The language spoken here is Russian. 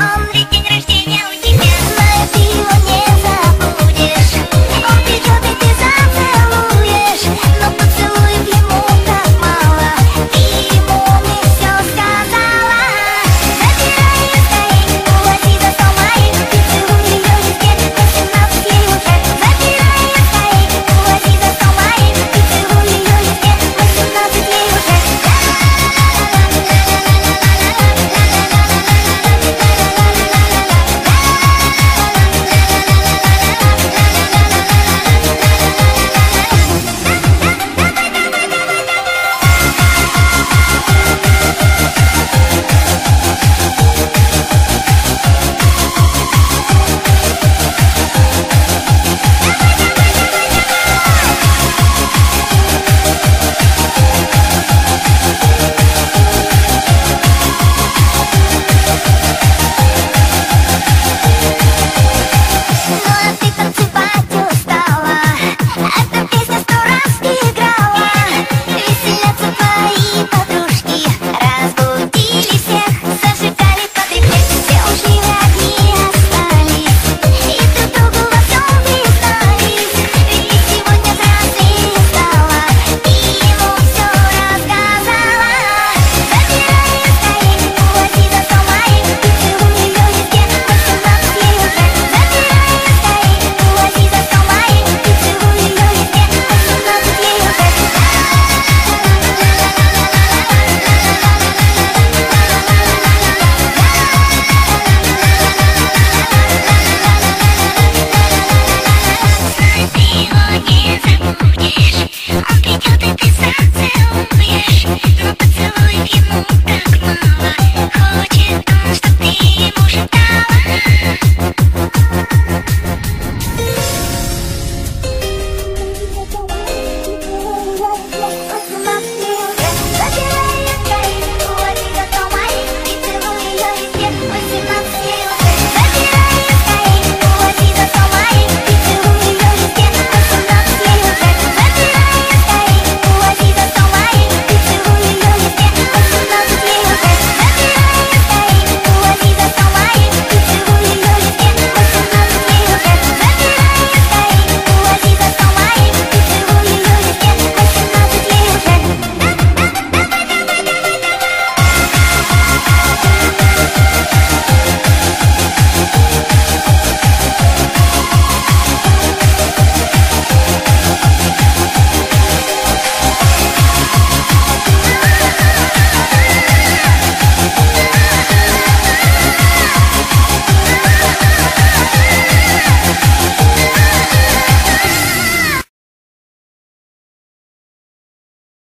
Он ведь день рождения у тебя. Знаю, ты его не забудешь. Он придет и ты зацелуешь. Но поцелуев ему так мало. Ты ему не все сказала. Забирай ее скорей, увози за стол моей. Ты целуй ее везде, 18 ей уже. Забирай ее скорей, увози за стол моей. Ты целуй ее везде, 18 ей уже. Но ты танцевать устала. Эта песня 100 раз играла. Веселятся твои подружки. Разбудили всех, зажигали под рефлекс. Все ушли, одни остались. И друг другу во всем признались. Ведь ты сегодня взрослее стала. И ему все рассказала. Забирай ее скорей, увози за стол моей. Ты целуй ее везде, 18 ей уже. Забирай ее скорей, увози за стол моей. Ты целуй ее везде, 18 ей уже. Ты его не забудешь. Он придет и ты зацелуешь. Но поцелуев ему так мало. Хочет